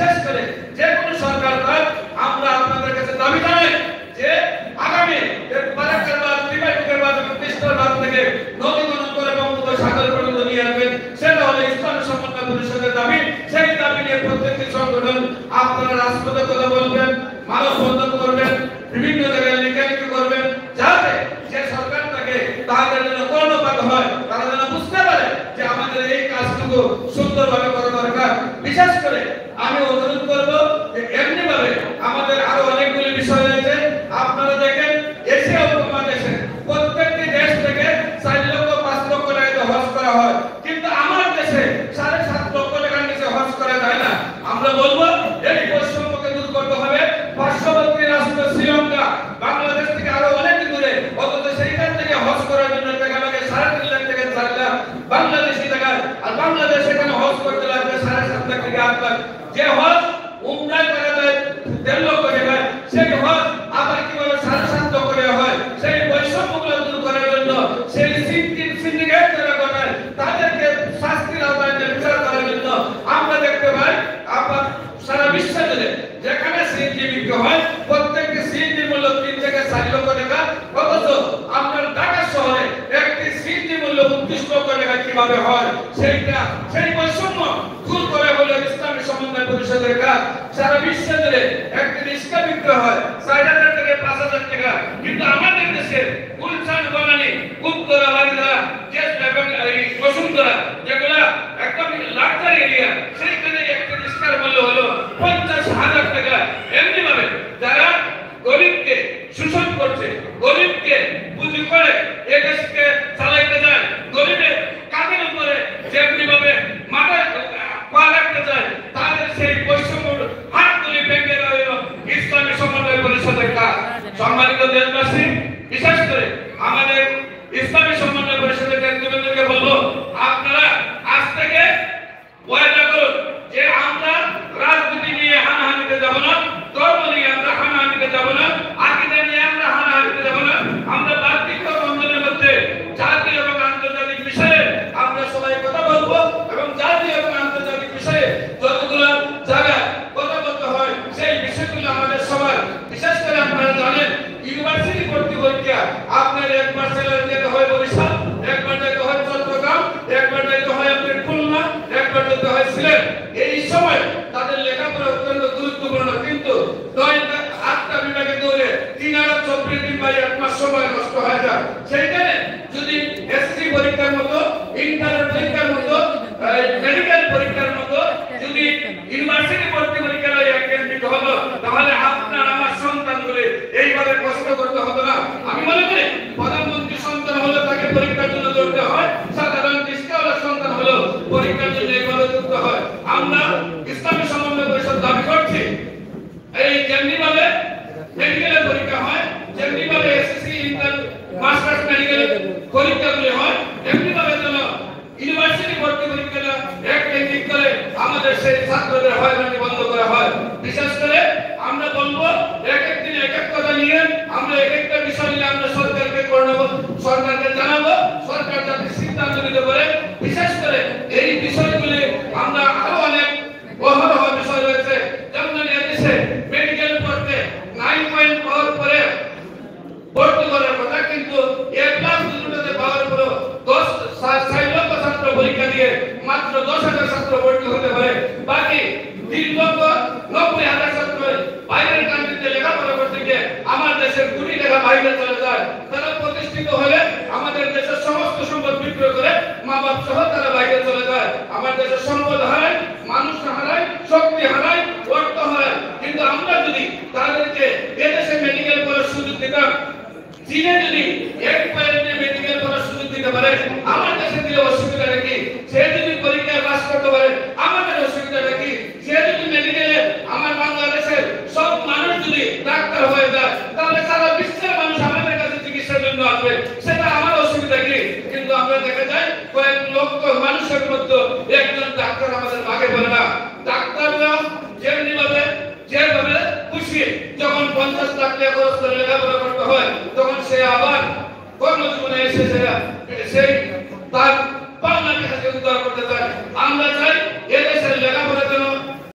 বিশেষ করে যে কোনো সরকার কাজ আমরা আপনাদের কাছে দাবি জানাই যে আগামী বারাকারবাদ ত্রিবাইবাদ এবং কৃষ্ণবাদ থেকে নদী খনন করে বঙ্গোপসাগর পর্যন্ত নিয়ে আসবেন সেটা হলো ইসলামী সমন্বয় পরিষদের দাবি। সেই দাবি নিয়ে প্রত্যেকটি সংগঠন আপনারা রাজপথে কথা বলবেন, মানববন্ধন করবেন, বিভিন্ন জায়গায় লেখালেখি করবেন, যাতে যে সরকার থাকে তাদের জন্য কর্ণপাত হয়, তারা যেন বুঝতে পারে যে আমাদের এই কাজটুকু সুন্দরভাবে করা দরকার। বিশেষ করে আমি অনুরোধ করবো যে এমনি ভাবে আমাদের আরো অনেকগুলি বিষয় রয়েছে। আপনারা দেখেন এশিয়া উপমহাদেশে প্রত্যেকটি দেশ থেকে 4 লক্ষ 5 লক্ষ টাকা হজ করা হয়, কিন্তু আমার দেশে 7.5 লক্ষ টাকার নিচে হজ করা যায় না। আমরা বলবো এই বৈষম্যকে দূর করতে হবে। পার্শ্ববর্তী রাষ্ট্র শ্রীলঙ্কা বাংলাদেশ থেকে আরো অনেক দূরে, অথচ সেইখান থেকে হজ করার জন্য টাকা লাগে 3.5 লাখ থেকে 4 লাখ বাংলাদেশি টাকা, আর বাংলাদেশ এখানে হজ করতে লাগবে 7.5 লাখ থেকে 8 লাখ। যে হজ উমরায় করা যায় 1.5 লক্ষ টাকায়, সেই হজ আবার কিভাবে 7.5 লক্ষ টাকা হয়? সেই বৈষম্যগুলো দূর করার জন্য সেই সিন্ডিকেট যারা গঠন তাদেরকে শাস্তির আওতায় বিচার করার জন্য আমরা দেখতে পাই আপনার সারা বিশ্ব জুড়ে যেখানে সিএনজি বিক্রি হয় প্রত্যেকটি সিএনজি মূল্য 3 থেকে 4 লক্ষ টাকা, অথচ আপনার ঢাকা শহরে একটি সিএনজি মূল্য 29 লক্ষ টাকা কিভাবে হয়? সেই বৈষম্য দূর করে হলো ইসলামী সমন্বয় পরিষদের কাজ। সারা বিশ্ব জুড়ে একটি রিক্সা বিক্রি হয় 4,000 থেকে 5,000 টাকা, কিন্তু আমাদের দেশে গুলশান, বনানী, উত্তরা, বারিধারা, এবং বসুন্ধরা যেগুলা একদম লাক্সারি এরিয়া, সেইখানে একটি রিক্সার মূল্য হলো 50,000 টাকা। এমনি ভাবে যারা গরিবকে শোষণ করছে, গরিবকে পুঁজি করে এ দেশকে চালাইতে যায়, গরিবের কাঁধের উপরে যেমনি ভাবে মাথায় পা রাখতে চায়, তাদের সেই বৈষম্য হাতগুলি ভেঙে দেওয়া ইসলামী সমন্বয় পরিষদের কাজ। সম্মানিত দেশবাসী, বিশেষ করে আমাদের ইসলামী সমন্বয় পরিষদের নেতৃবৃন্দকে বলবো, আপনারা আজ থেকে ওয়াদা করুন যে আমরা রাজনীতি নিয়ে হানাহানিতে যাব না, ধর্ম নিয়ে আমরা হানাহানিতে যাব না, আকীদা নিয়ে আমরা হানাহানিতে যাব না। আমরা ভাতৃত্ব বন্ধনের মধ্যে জাতীয় এবং আন্তর্জাতিক বিষয়ে আমরা সবাই কথা বলবো, এবং জাতীয় এবং আন্তর্জাতিক বিষয়ে যতগুলো জায়গায় কথা বলতে হয় সেই বিষয়গুলো আমাদের সবার। বিশেষ করে আপনারা জানেন ইউনিভার্সিটি ভর্তি পরীক্ষা আপনার একবার সেলার যেতে হয় বরিশাল, একবার যেতে হয় চট্টগ্রাম, একবার যেতে হয় আপনার খুলনা, একবার যেতে হয় সিলেট। এই সময় তাদের লেখাপড়া অত্যন্ত গুরুত্বপূর্ণ, কিন্তু 8টা বিভাগে দৌড়ে 3,24 দিন বা 1 মাস সময় নষ্ট হয়ে যায়। সেইখানে যদি এসসি পরীক্ষার মতো, ইন্টার পরীক্ষার মতো, মেডিকেল পরীক্ষার মতো যদি ইউনিভার্সিটি ভর্তি পরীক্ষা কেন্দ্রিক হলো, তাহলে আপনার আমার সন্তানগুলি এইভাবে কষ্ট করতে হতো না। আমি মনে করি প্রধানমন্ত্রী সন্তান হলে তাকে পরীক্ষার জন্য দৌড়তে হয়, সাধারণ রিক্সাওয়ালা সন্তান হলো পরীক্ষার জন্য এইভাবে দৌড়তে হয়। আমরা ইসলামী সমন্বয় পরিষদ দাবি করছি এই যেমনিভাবে মেডিকেলের পরীক্ষা হয়, যেমনিভাবে এসএসসি, ইন্টার, মাস্টার্স মেডিকেল পরীক্ষাগুলি হয়, এমনিভাবে যেন ইউনিভার্সিটি ভর্তি পরীক্ষাটা এক করে আমাদের সেই ছাত্রদের হয়রানি বন্ধ করা হয়। বিশেষ করে আমরা বলবো এক এক দিন এক এক কথা নিয়ে আমরা এক একটা বিষয় নিয়ে আমরা সরকারকে জানাবো, সরকার যাতে সিদ্ধান্ত নিতে পারে। বিশেষ করে এই বিষয়গুলি আমরা আরো অনেক অহরহ বিষয় রয়েছে, যেমন এদেশে মেডিকেল পড়তে 9.4 পরে ভর্তি করার কথা, কিন্তু এ প্লাস দুটোতে পাওয়ার পর 4 লক্ষ ছাত্র পরীক্ষা দিয়ে মাত্র 10,000 ছাত্র ভর্তি হতে পারে, বাকি 3,90,000 ছাত্র বাইরের কান্ট্রিতে লেখাপড়া করতে গিয়ে আমার দেশের কোটি টাকা বাইরে চলে যায়। তারা প্রতিষ্ঠিত হলে আমাদের দেশের সমস্ত সম্পদ বিক্রয় করে মা বাপ সহ তারা বাইরে চলে যায়। আমার দেশের সম্পদ হারায়, মানুষ হারায়, শক্তি হারায়, অর্থ হারায়। কিন্তু আমরা যদি তাদেরকে এদেশে মেডিকেল পড়ার সুযোগ দিতাম, চীনে যদি 1 পয়েন্টে মেডিকেল পড়ার সুযোগ দিতে পারে, আমার দেশে দিলে অসুবিধা নাকি? সে যদি পরীক্ষায় পাস করতে পারে, আমাদের অসুবিধা নাকি? সে যদি মেডিকেলে আমার বাংলাদেশের সব মানুষ যদি ডাক্তার হয়ে যায়, তাহলে সারা বিশ্বের মানুষ আমাদের কাছে চিকিৎসার জন্য আসবে, সেটা আমার অসুবিধা কি? কিন্তু আমরা দেখা যায় কয়েক লক্ষ মানুষের মধ্যে একজন ডাক্তার আমাদের ভাগে পড়ে না। ডাক্তাররা যেভাবে খুশি যখন 50 লাখ টাকা খরচ করে লেখাপড়া করতে হয়, তখন সে আবার কর্মজীবনে এসে সেই তার পাওনা টাকাকে উদ্ধার করতে চায়। আমরা চাই এদেশের লেখাপড়া